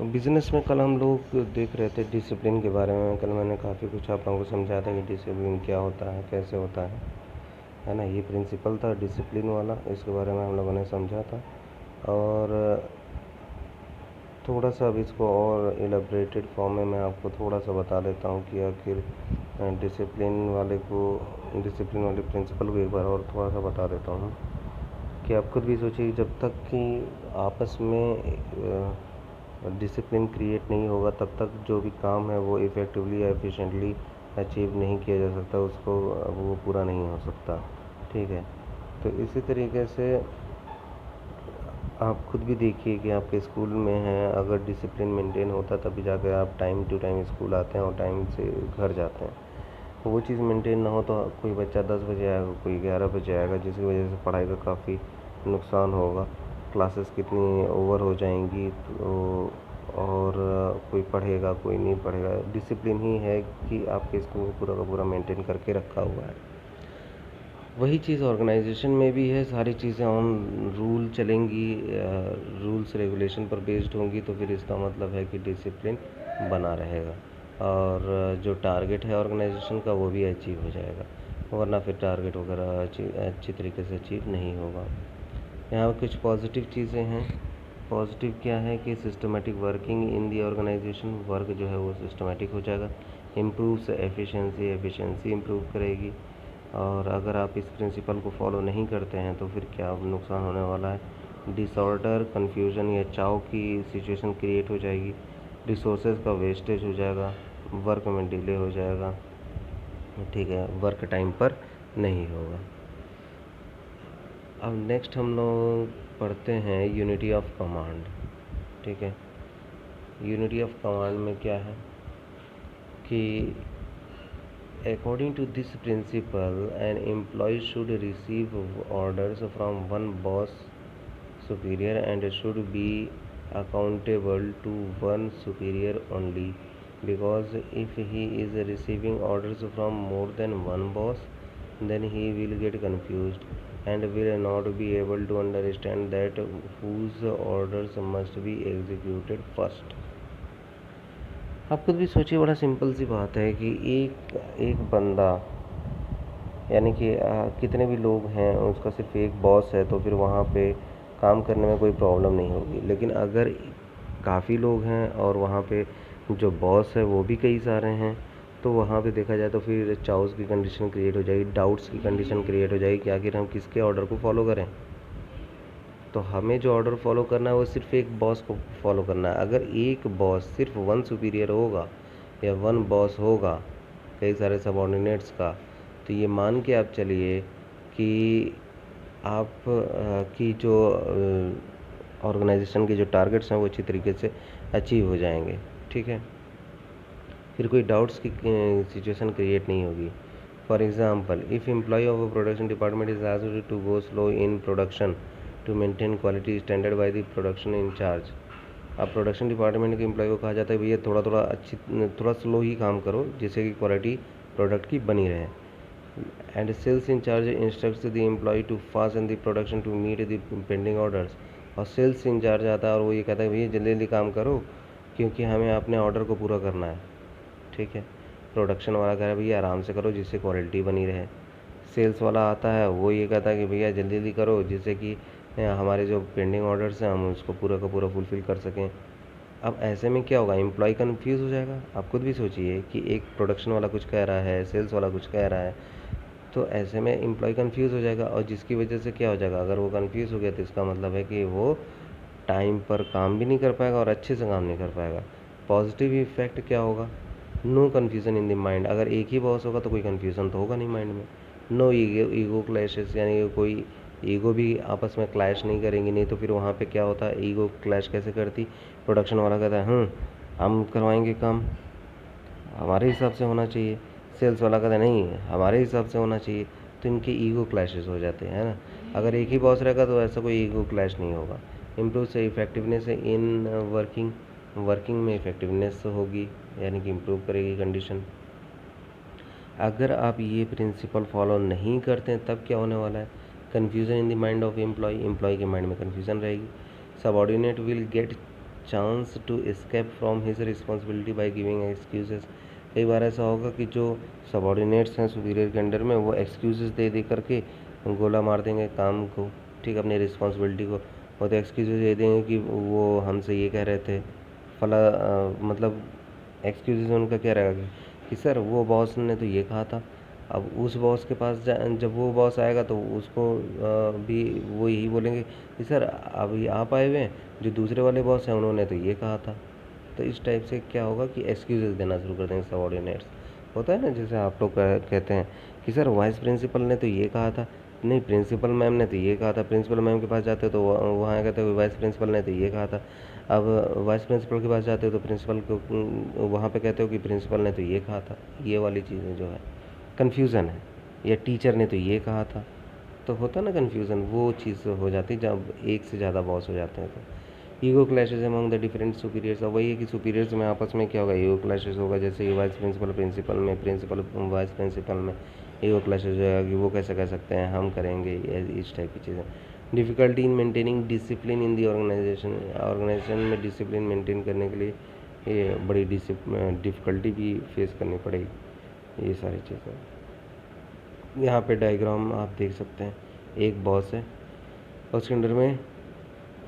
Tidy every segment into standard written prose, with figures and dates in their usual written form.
Business में कल हम लोग देख रहे थे डिसिप्लिन के बारे में। कल मैंने काफ़ी कुछ आप लोगों को समझाया था कि डिसिप्लिन क्या होता है, कैसे होता है ना। ये प्रिंसिपल था डिसिप्लिन वाला, इसके बारे में हम लोगों ने समझा था। और थोड़ा सा अब इसको और एलेबरेटेड फॉर्म में मैं आपको थोड़ा सा बता देता हूँ कि आखिर डिसिप्लिन वाले प्रिंसिपल को एक बार और थोड़ा सा बता देता हूँ कि आप खुद भी सोचिए, जब तक कि आपस में डिसिप्लिन क्रिएट नहीं होगा तब तक जो भी काम है वो इफ़ेक्टिवली या एफिशिएंटली अचीव नहीं किया जा सकता, उसको वो पूरा नहीं हो सकता। ठीक है, तो इसी तरीके से आप खुद भी देखिए कि आपके स्कूल में हैं, अगर डिसिप्लिन मेंटेन होता तभी जाकर आप टाइम टू टाइम स्कूल आते हैं और टाइम से घर जाते हैं। वो चीज़ मेंटेन ना हो तो कोई बच्चा 10 बजे आएगा, कोई 11 बजे आएगा, जिसकी वजह से पढ़ाई का काफ़ी नुकसान होगा। क्लासेस कितनी ओवर हो जाएंगी तो और कोई पढ़ेगा कोई नहीं पढ़ेगा। डिसिप्लिन ही है कि आपके स्कूल को पूरा का पूरा मेंटेन करके रखा हुआ है। वही चीज़ ऑर्गेनाइजेशन में भी है, सारी चीज़ें ऑन रूल चलेंगी, रूल्स रेगुलेशन पर बेस्ड होंगी, तो फिर इसका मतलब है कि डिसिप्लिन बना रहेगा और जो टारगेट है ऑर्गेनाइजेशन का वो भी अचीव हो जाएगा, वरना फिर टारगेट वगैरह अच्छी तरीके से अचीव नहीं होगा। यहाँ कुछ पॉजिटिव चीज़ें हैं। पॉजिटिव क्या है कि systematic working in the organisation, work जो है वो सिस्टमेटिक हो जाएगा। इम्प्रूव्स एफिशिएंसी, एफिशिएंसी इम्प्रूव करेगी। और अगर आप इस प्रिंसिपल को फॉलो नहीं करते हैं तो फिर क्या नुकसान होने वाला है। डिसऑर्डर, कन्फ्यूजन या चाव की सिचुएशन क्रिएट हो जाएगी। रिसोर्सेज का वेस्टेज हो जाएगा, वर्क में डिले हो जाएगा। ठीक है, वर्क टाइम पर नहीं होगा। अब नेक्स्ट हम लोग पढ़ते हैं यूनिटी ऑफ कमांड। ठीक है, यूनिटी ऑफ कमांड में क्या है कि according to this principle an employee should receive orders from one boss superior and should be accountable to one superior only, because if he is receiving orders from more than one boss then he will get confused and will not be able to understand that whose orders must be executed first। आप खुद भी सोचिए, बड़ा simple सी बात है कि एक एक बंदा, यानी कि कितने भी लोग हैं उसका सिर्फ एक बॉस है तो फिर वहाँ पे काम करने में कोई प्रॉब्लम नहीं होगी। लेकिन अगर काफ़ी लोग हैं और वहाँ पे जो बॉस है वो भी कई सारे हैं तो वहाँ पे देखा जाए तो फिर चाउस की कंडीशन क्रिएट हो जाएगी, डाउट्स की कंडीशन क्रिएट हो जाएगी कि आखिर हम किसके ऑर्डर को फॉलो करें। तो हमें जो ऑर्डर फॉलो करना है वो सिर्फ एक बॉस को फॉलो करना है। अगर एक बॉस सिर्फ वन सुपीरियर होगा या वन बॉस होगा कई सारे सबऑर्डिनेट्स का, तो ये मान के आप चलिए कि आप की जो ऑर्गेनाइजेशन के जो टारगेट्स हैं वो अच्छी तरीके से अचीव हो जाएंगे। ठीक है, फिर कोई डाउट्स की सिचुएशन क्रिएट नहीं होगी। For example, if employee of a production department is asked to go slow in production to maintain quality standard by the production incharge. अब प्रोडक्शन डिपार्टमेंट के एम्प्लॉय को कहा जाता है भैया थोड़ा स्लो ही काम करो जिससे कि क्वालिटी प्रोडक्ट की बनी रहे। And sales incharge instructs the employee to fast the production to meet the pending orders. और सेल्स इंचार्ज आता है और वो ये कहता है भैया जल्दी जल्दी काम करो क्योंकि हमें अपने ऑर्डर को पूरा करना है। ठीक है, प्रोडक्शन वाला कह रहा है भैया आराम से करो जिससे क्वालिटी बनी रहे। सेल्स वाला आता है वो ये कहता है कि भैया जल्दी जल्दी करो जिससे कि हमारे जो पेंडिंग ऑर्डर्स हैं हम उसको पूरा का पूरा फुलफ़िल कर सकें। अब ऐसे में क्या होगा, एम्प्लॉय कन्फ्यूज़ हो जाएगा। आप खुद भी सोचिए कि एक प्रोडक्शन वाला कुछ कह रहा है, सेल्स वाला कुछ कह रहा है, तो ऐसे में एम्प्लॉय कन्फ्यूज़ हो जाएगा और जिसकी वजह से क्या हो जाएगा, अगर वो कन्फ्यूज़ हो गया तो इसका मतलब है कि वो टाइम पर काम भी नहीं कर पाएगा और अच्छे से काम नहीं कर पाएगा। पॉजिटिव इफेक्ट क्या होगा, no confusion in the mind. अगर एक ही बॉस होगा तो कोई कन्फ्यूज़न तो होगा नहीं माइंड में। नो ईगो क्लैशेस, यानी कोई ईगो भी आपस में क्लैश नहीं करेंगी। नहीं तो फिर वहाँ पे क्या होता है, ईगो क्लैश कैसे करती, प्रोडक्शन वाला कहता है हम करवाएंगे काम, हमारे हिसाब से होना चाहिए। सेल्स वाला कहता है नहीं हमारे हिसाब से होना चाहिए। तो इनके ईगो क्लैशेस हो जाते हैं, है ना। अगर एक ही बॉस रहेगा तो ऐसा कोई ईगो क्लैश नहीं होगा। इम्प्रूव से इफेक्टिवनेस इन वर्किंग, वर्किंग में इफेक्टिवनेस होगी, यानी कि इम्प्रूव करेगी कंडीशन। अगर आप ये प्रिंसिपल फॉलो नहीं करते हैं तब क्या होने वाला है, confusion in the mind of employee, employee के माइंड में कन्फ्यूज़न रहेगी। Subordinate will get chance to escape from his responsibility by giving excuses. कई बार ऐसा होगा कि जो सबॉर्डिनेट्स हैं सुपीरियर के अंडर में, वो एक्सक्यूजेस दे दे करके गोला मार देंगे काम को, ठीक, अपनी रिस्पॉन्सिबिलिटी को। वो तो एक्सक्यूजेस दे देंगे कि वो हमसे ये कह रहे थे फला, मतलब एक्सक्यूजेस उनका क्या रहेगा कि सर वो बॉस ने तो ये कहा था। अब उस बॉस के पास जब वो बॉस आएगा तो उसको भी वो यही बोलेंगे कि सर अभी आप आए हुए हैं, जो दूसरे वाले बॉस हैं उन्होंने तो ये कहा था। तो इस टाइप से क्या होगा कि एक्सक्यूजेस देना शुरू कर देंगे सबॉर्डिनेट्स। होता है ना, जैसे आप लोग कहते हैं कि सर वाइस प्रिंसिपल ने तो ये कहा था, नहीं प्रिंसिपल मैम ने तो ये कहा था। प्रिंसिपल मैम के पास जाते हो तो वहाँ कहते हो वाइस प्रिंसिपल ने तो ये कहा था। अब वाइस प्रिंसिपल के पास जाते हो तो प्रिंसिपल को वहाँ पे कहते हो कि प्रिंसिपल ने तो ये कहा था। ये वाली चीज़ें जो है कन्फ्यूज़न है, या टीचर ने तो ये कहा था। तो होता है ना कन्फ्यूज़न, वो चीज़ हो जाती है जब एक से ज़्यादा बॉस हो जाते हैं। तो ego clashes among the different superiors. अब वही है कि सुपीरियर्स में आपस में क्या होगा, ईगो क्लैशेज होगा। जैसे कि वाइस प्रिंसिपल प्रिंसिपल में, प्रिंसिपल वाइस प्रिंसिपल में ईगो क्लैशेज होगा कि वो कैसे कह सकते हैं, हम करेंगे, इस टाइप की चीज़ें। Difficulty in maintaining discipline in the organisation. Organisation में डिसिप्लिन मेंटेन करने के लिए ये बड़ी डिफ़िकल्टी भी फेस करनी पड़ेगी, ये सारी चीज़ें। यहाँ पे डायग्राम आप देख सकते हैं, एक बॉस है, उसके अंडर में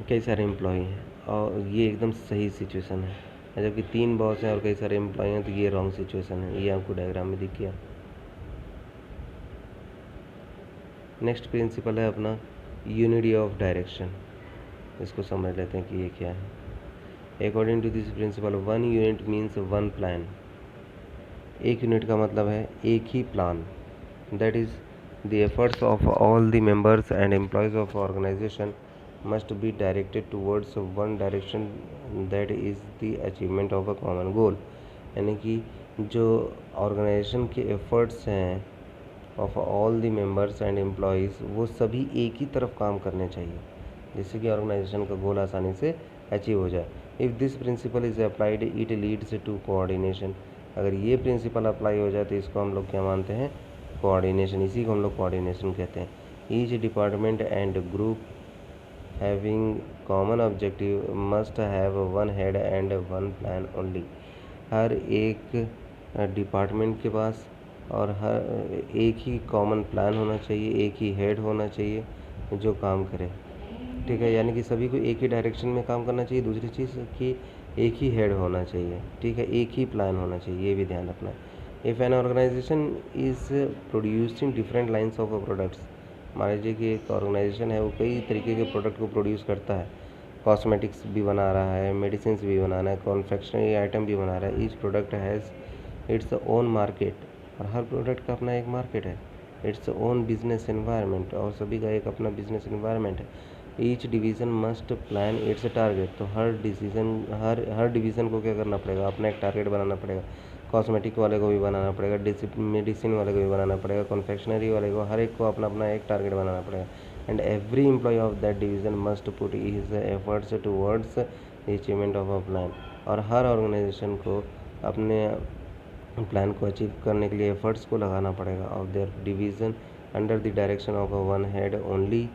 कई सारे एम्प्लॉय हैं, और ये एकदम सही सिचुएशन है। जबकि 3 बॉस हैं और कई सारे एम्प्लॉय हैं, तो ये रॉन्ग सिचुएशन है। ये आपको डायग्राम में दिख गया। नेक्स्ट प्रिंसिपल है अपना यूनिटी ऑफ डायरेक्शन। इसको समझ लेते हैं कि ये क्या है। According to this principle, 1 unit means 1 plan. एक यूनिट का मतलब है एक ही plan. That is the efforts of all the members and employees of organisation must be directed towards one direction, that is the achievement of a common goal। यानी कि जो organisation के एफर्ट्स हैं of all the members and employees, वो सभी एक ही तरफ काम करने चाहिए, जिससे कि ऑर्गेनाइजेशन का गोल आसानी से अचीव हो जाए। If this principle is applied it leads to coordination. अगर ये प्रिंसिपल अप्लाई हो जाए तो इसको हम लोग क्या मानते हैं, कोऑर्डिनेशन। इसी को हम लोग कोऑर्डिनेशन कहते हैं। Each department and group having common objective must have one head and one plan only। हर एक डिपार्टमेंट के पास और हर एक ही कॉमन प्लान होना चाहिए, एक ही हेड होना चाहिए जो काम करे, ठीक है। यानी कि सभी को एक ही डायरेक्शन में काम करना चाहिए। दूसरी चीज़ कि एक ही हेड होना चाहिए, ठीक है, एक ही प्लान होना चाहिए, ये भी ध्यान रखना है। If an organisation is producing different lines of products. मान लीजिए कि एक ऑर्गेनाइजेशन है, वो कई तरीके के प्रोडक्ट को प्रोड्यूस करता है। कॉस्मेटिक्स भी बना रहा है, मेडिसिन भी बना रहा है, कॉन्फेक्शनरी आइटम भी बना रहा है। Each product has its own market. और हर प्रोडक्ट का अपना एक मार्केट है। इट्स ओन बिजनेस एनवायरनमेंट, और सभी का एक अपना बिजनेस एनवायरनमेंट है। Each division must plan it's target. तो हर डिवीज़न को क्या करना पड़ेगा, अपना एक टारगेट बनाना पड़ेगा। कॉस्मेटिक वाले को भी बनाना पड़ेगा, मेडिसिन वाले को भी बनाना पड़ेगा, कॉन्फेक्शनरी वाले को, हर एक को अपना अपना एक टारगेट बनाना पड़ेगा। And every employee of that division must put his efforts towards the achievement of a plan. और हर ऑर्गेनाइजेशन को अपने प्लान को अचीव करने के लिए एफर्ट्स को लगाना पड़ेगा। Of their division under the direction of a one head only.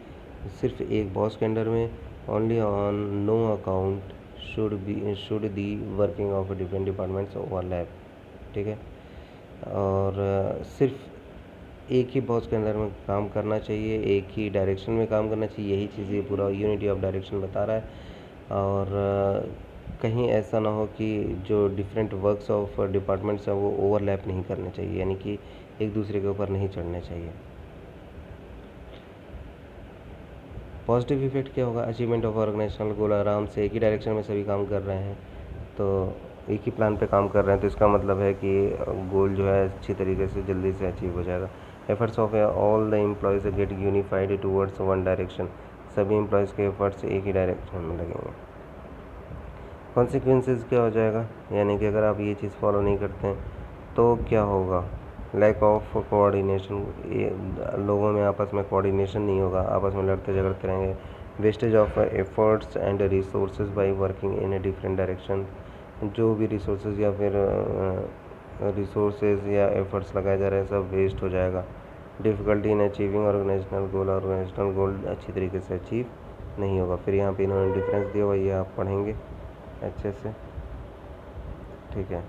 सिर्फ एक बॉस के अंडर में। Only on no account should the working of different departments overlap, ठीक है। और सिर्फ एक ही बॉस के अंदर में काम करना चाहिए, एक ही डायरेक्शन में काम करना चाहिए। यही चीज़ ये पूरा यूनिटी ऑफ डायरेक्शन बता रहा है। और कहीं ऐसा ना हो कि जो डिफरेंट वर्क्स ऑफ डिपार्टमेंट्स हैं वो ओवरलैप नहीं करने चाहिए, यानी कि एक दूसरे के ऊपर नहीं चढ़ने चाहिए। पॉजिटिव इफेक्ट क्या होगा, अचीवमेंट ऑफ ऑर्गेनाइजेशनल गोल। आराम से एक ही डायरेक्शन में सभी काम कर रहे हैं, तो एक ही प्लान पे काम कर रहे हैं, तो इसका मतलब है कि गोल जो है अच्छी तरीके से जल्दी से अचीव हो जाएगा। Efforts of all the employees get unified towards one direction. सभी एम्प्लॉयज़ के एफर्ट्स एक ही डायरेक्शन में लगेंगे। कॉन्सिक्वेंसेस क्या हो जाएगा, यानी कि अगर आप ये चीज़ फॉलो नहीं करते हैं तो क्या होगा, लैक ऑफ कोऑर्डिनेशन। लोगों में आपस में कोऑर्डिनेशन नहीं होगा, आपस में लड़ते झगड़ते रहेंगे। Wastage of efforts and resources by working in a different direction. जो भी रिसोर्सेज या फिर रिसोर्सेज या एफर्ट्स लगाए जा रहे हैं सब वेस्ट हो जाएगा। Difficulty in achieving organisational goal. Organisational goal अच्छी तरीके से अचीव नहीं होगा। फिर यहाँ पे इन्होंने डिफरेंस दिया हुआ, ये आप पढ़ेंगे। अच्छे से, ठीक है।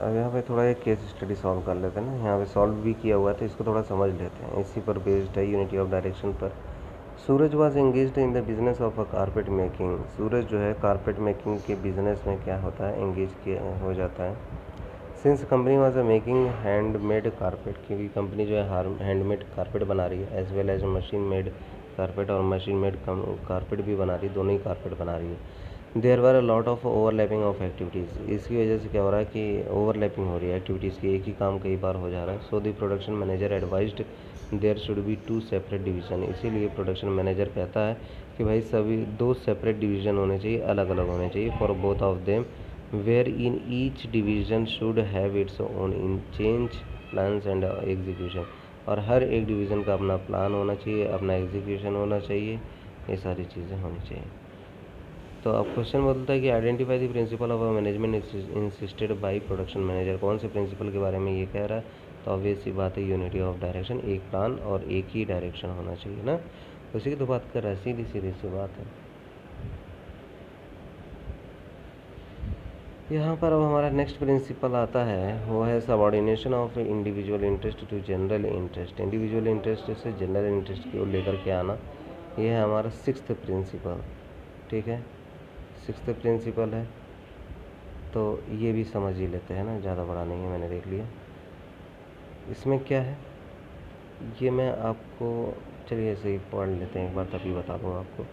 अब यहाँ पे थोड़ा एक केस स्टडी सॉल्व कर लेते हैं ना, यहाँ पे सॉल्व भी किया हुआ है तो इसको थोड़ा समझ लेते हैं, इसी पर बेस्ड है, यूनिटी ऑफ डायरेक्शन पर। Suraj was engaged in the business of a carpet making. Suraj जो है कारपेट मेकिंग के बिजनेस में क्या होता है, एंगेज किया हो जाता है। Since company was a making handmade carpet, क्योंकि कंपनी जो है हैंडमेड कारपेट बना रही है, as well as machine made carpet, और मशीन मेड कारपेट भी बना रही है, दोनों ही कारपेट बना रही है। There were a lot of overlapping of activities, इसकी वजह से क्या हो रहा है कि ओवरलैपिंग हो रही है एक्टिविटीज़ की, एक ही काम कई बार हो जा रहा है। So the production manager advised there should be 2 separate division, इसीलिए प्रोडक्शन मैनेजर कहता है कि भाई सभी 2 सेपरेट डिवीज़न होने चाहिए, अलग अलग होने चाहिए, for both of them, where in each division should have its own in charge plans and execution, और हर एक डिवीज़न का अपना प्लान होना चाहिए, अपना एग्जीक्यूशन होना चाहिए, ये सारी चीज़ें होनी चाहिए। तो अब क्वेश्चन बोलता है कि identify the principle of management insisted by production manager, कौन से प्रिंसिपल के बारे में ये कह रहा है, तो ऑब्वियस सी बात है यूनिटी ऑफ डायरेक्शन, एक प्लान और एक ही डायरेक्शन होना चाहिए ना, उसी की तो बात कर रहा है, सीधी सीधी सी बात है। यहाँ पर अब हमारा नेक्स्ट प्रिंसिपल आता है, वो है subordination of individual interest to general interest, individual interest से जनरल इंटरेस्ट की ओर लेकर के आना, ये है हमारा 6th प्रिंसिपल, ठीक है, 6th प्रिंसिपल है, तो ये भी समझ ही लेते हैं ना, ज़्यादा बड़ा नहीं है, मैंने देख लिया। इसमें क्या है ये मैं आपको, चलिए ऐसे ही पढ़ लेते हैं एक बार, तभी बता दूँ आपको।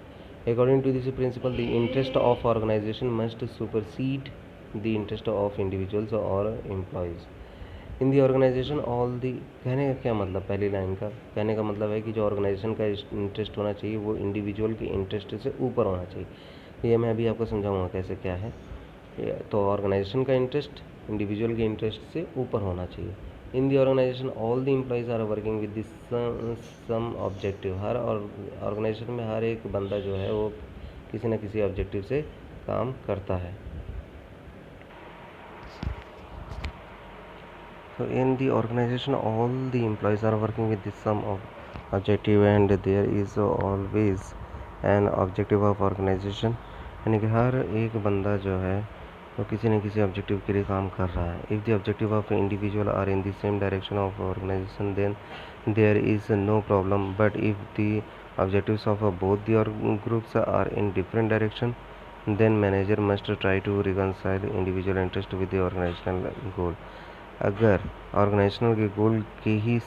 According to this principle the interest of organisation must supersede the interest of individuals और employees in the organisation all the. कहने का क्या मतलब, पहली लाइन का कहने का मतलब है कि जो ऑर्गेनाइजेशन का इंटरेस्ट होना चाहिए वो इंडिविजुअल के इंटरेस्ट से ऊपर होना चाहिए। ये मैं अभी आपको समझाऊंगा कैसे क्या है। तो ऑर्गेनाइजेशन का इंटरेस्ट इंडिविजुअल के इंटरेस्ट से ऊपर होना चाहिए। In the organisation all the employees are working with this same objective, हर ऑर्गेनाइजेशन में हर एक बंदा जो है वो किसी न किसी ऑब्जेक्टिव से काम करता है। So in the organization, all the employees are working with the sum of objective, and there is always an objective of organization, यानी कि हर एक बंदा जो है वो किसी न किसी ऑब्जेक्टिव के लिए काम कर रहा है। If the objective of individual are in the same direction of organisation then there is no problem, but if the objectives of both the groups are in different direction then manager must try to reconcile individual interest with the organizational goal। अगर organisational के गोल के ही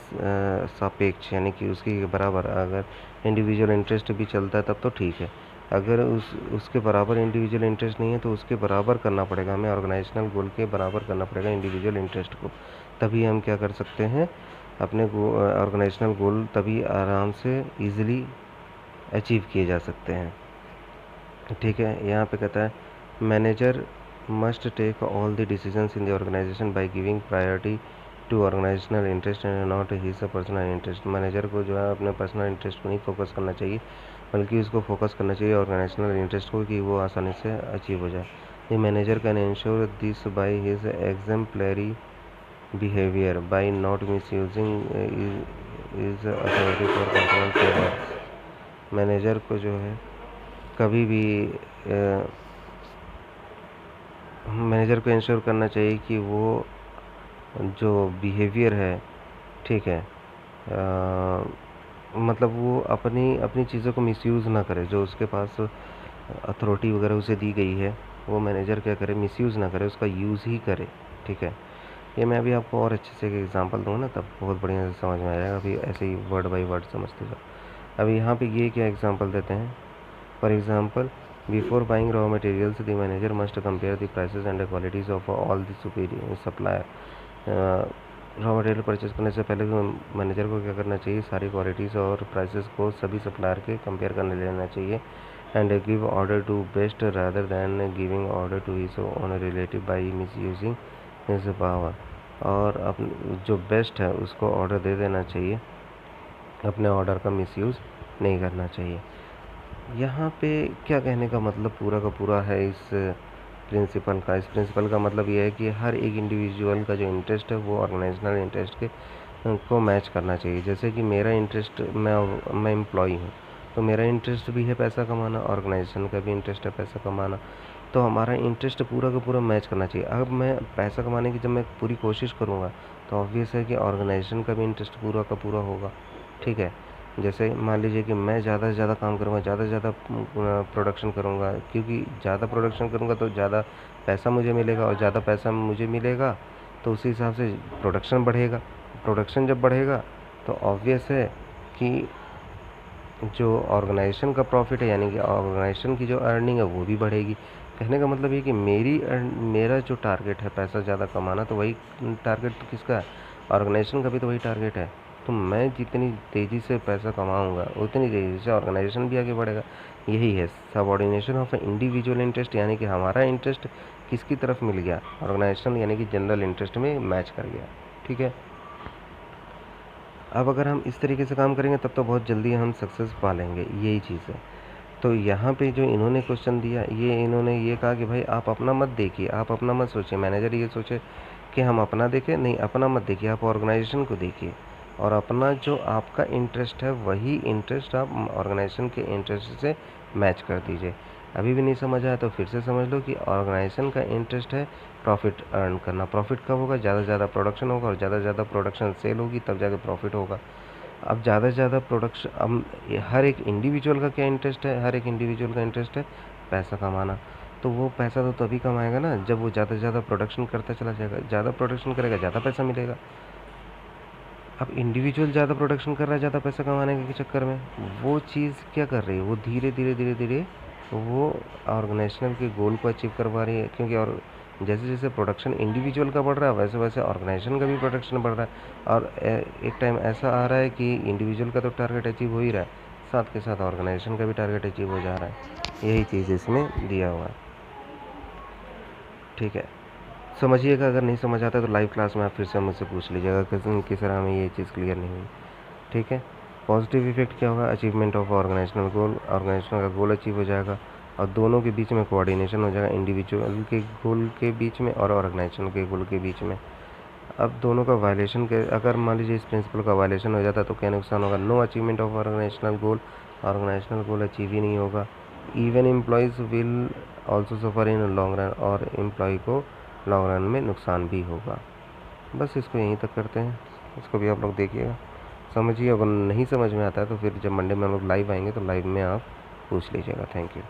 सापेक्ष यानी कि उसके बराबर अगर individual interest भी चलता है तब तो ठीक है, अगर उसके बराबर इंडिविजुअल इंटरेस्ट नहीं है तो उसके बराबर करना पड़ेगा, हमें ऑर्गेनाइजेशनल गोल के बराबर करना पड़ेगा इंडिविजुअल इंटरेस्ट को, तभी हम क्या कर सकते हैं, अपने ऑर्गेनाइजेशनल गोल तभी आराम से ईजिली अचीव किए जा सकते हैं। ठीक है, यहाँ पे कहता है manager must take all the decisions in the organisation by giving priority to organisational interest and not his personal interest. Manager को जो है अपने पर्सनल इंटरेस्ट को नहीं फोकस करना चाहिए, बल्कि उसको फोकस करना चाहिए ऑर्गेनाइजेशनल इंटरेस्ट को, कि वो आसानी से अचीव हो जाए। The manager can ensure this by his exemplary behaviour by not misusing his authority for control favour. Manager को जो है कभी भी मैनेजर को इंश्योर करना चाहिए कि वो जो बिहेवियर है, ठीक है, मतलब वो अपनी अपनी चीज़ों को मिसयूज़ ना करे, जो उसके पास अथॉरिटी वगैरह उसे दी गई है वो मैनेजर क्या करे, मिसयूज़ ना करे, उसका यूज़ ही करे। ठीक है, ये मैं अभी आपको और अच्छे से एक एग्जांपल दूँगा ना, तब बहुत बढ़िया से समझ में आएगा, अभी ऐसे ही वर्ड बाय वर्ड समझते जाओ। अभी यहाँ पे ये क्या एग्जांपल देते हैं, for example before buying raw materials the manager must compare the prices and qualities of all the superior supplier. Raw material purchase करने से पहले मैनेजर को क्या करना चाहिए, सारी क्वालिटीज़ और प्राइसेस को सभी सप्लायर के कंपेयर करने लेना चाहिए, and give order to best rather than giving order to his own relative by misusing his power. और जो बेस्ट है उसको ऑर्डर दे देना चाहिए, अपने ऑर्डर का मिसयूज़ नहीं करना चाहिए। यहाँ पे क्या कहने का मतलब पूरा का पूरा है इस प्रिंसिपल का। इस प्रिंसिपल का मतलब ये है कि हर एक इंडिविजुअल का जो इंटरेस्ट है वो ऑर्गेनाइजेशनल इंटरेस्ट के को मैच करना चाहिए। जैसे कि मेरा इंटरेस्ट, मैं एम्प्लॉई हूँ, तो मेरा इंटरेस्ट भी है पैसा कमाना, ऑर्गेनाइजेशन का भी इंटरेस्ट है पैसा कमाना, तो हमारा इंटरेस्ट पूरा का पूरा मैच करना चाहिए। अब मैं पैसा कमाने की जब मैं पूरी कोशिश करूँगा तो ऑब्वियस है कि ऑर्गेनाइजेशन का भी इंटरेस्ट पूरा का पूरा होगा। ठीक है, जैसे मान लीजिए कि मैं ज़्यादा से ज़्यादा काम करूँगा, ज़्यादा से ज़्यादा प्रोडक्शन करूँगा, क्योंकि ज़्यादा प्रोडक्शन करूँगा तो ज़्यादा पैसा मुझे मिलेगा, और ज़्यादा पैसा मुझे मिलेगा तो उसी हिसाब से प्रोडक्शन बढ़ेगा। प्रोडक्शन जब बढ़ेगा तो ऑब्वियस है कि जो ऑर्गेनाइजेशन का प्रॉफिट है, यानी कि ऑर्गेनाइजेशन की जो अर्निंग है वो भी बढ़ेगी। कहने का मतलब ये कि मेरा जो टारगेट है पैसा ज़्यादा कमाना, तो वही टारगेट तो किसका है, ऑर्गेनाइजेशन का भी तो वही टारगेट है। तो मैं जितनी तेज़ी से पैसा कमाऊंगा उतनी तेज़ी से ऑर्गेनाइजेशन भी आगे बढ़ेगा। यही है सबऑर्डिनेशन ऑफ इंडिविजुअल इंटरेस्ट, यानी कि हमारा इंटरेस्ट किसकी तरफ मिल गया, ऑर्गेनाइजेशन यानी कि जनरल इंटरेस्ट में मैच कर गया। ठीक है, अब अगर हम इस तरीके से काम करेंगे तब तो बहुत जल्दी हम सक्सेस पा लेंगे, यही चीज़ है। तो यहाँ पे जो इन्होंने क्वेश्चन दिया, ये इन्होंने ये कहा कि भाई आप अपना मत देखिए, आप अपना मत सोचिए, मैनेजर ये सोचे कि हम अपना देखें, नहीं अपना मत देखिए, आप ऑर्गेनाइजेशन को देखिए, और अपना जो आपका इंटरेस्ट है वही इंटरेस्ट आप ऑर्गेनाइजेशन के इंटरेस्ट से मैच कर दीजिए। अभी भी नहीं समझ आया तो फिर से समझ लो कि ऑर्गेनाइजेशन का इंटरेस्ट है प्रॉफिट अर्न करना। प्रॉफिट कब होगा, ज़्यादा से ज़्यादा प्रोडक्शन होगा, और ज़्यादा से ज़्यादा प्रोडक्शन सेल होगी तब जाके प्रॉफिट होगा। अब ज़्यादा से ज़्यादा प्रोडक्शन, अब हर एक इंडिविजुअल का क्या इंटरेस्ट है, हर एक इंडिविजुअल का इंटरेस्ट है पैसा कमाना। तो वो पैसा तो तभी कमाएगा ना जब वो ज़्यादा से ज़्यादा प्रोडक्शन करता चला जाएगा, ज़्यादा प्रोडक्शन करेगा ज़्यादा पैसा मिलेगा। अब इंडिविजुअल ज़्यादा प्रोडक्शन कर रहा है ज़्यादा पैसा कमाने के चक्कर में, वो चीज़ क्या कर रही है, वो धीरे धीरे धीरे धीरे वो ऑर्गेनाइजेशनल के गोल को अचीव करवा रही है। क्योंकि और जैसे जैसे प्रोडक्शन इंडिविजुअल का बढ़ रहा है वैसे वैसे ऑर्गेनाइजेशन का भी प्रोडक्शन बढ़ रहा है, और एक टाइम ऐसा आ रहा है कि इंडिविजुअल का तो टारगेट अचीव हो ही रहा है, साथ के साथ ऑर्गेनाइजेशन का भी टारगेट अचीव हो जा रहा है। यही चीज़ इसमें दिया हुआ है। ठीक है, समझिएगा। अगर नहीं समझ आता तो लाइव क्लास में आप फिर से मुझसे पूछ लीजिएगा कि सर हमें ये चीज़ क्लियर नहीं हुई। ठीक है, पॉजिटिव इफेक्ट क्या होगा, achievement of organisational goal, organisation का गोल अचीव हो जाएगा, और दोनों के बीच में कोऑर्डिनेशन हो जाएगा, इंडिविजुअल के गोल के बीच में और ऑर्गेनाइजेशन के गोल के बीच में। अब दोनों का वायलेशन के, अगर मान लीजिए इस प्रिंसिपल का वायलेशन हो जाता है तो क्या नुकसान होगा, no achievement of organisational goal, organisational goal achieve ही नहीं होगा। Even employees will also suffer in long run, और एम्प्लॉय को लॉन्ग रन में नुकसान भी होगा। बस इसको यहीं तक करते हैं, इसको भी आप लोग देखिएगा, समझिए। अगर नहीं समझ में आता है तो फिर जब मंडे में हम लोग लाइव आएंगे तो लाइव में आप पूछ लीजिएगा। Thank you.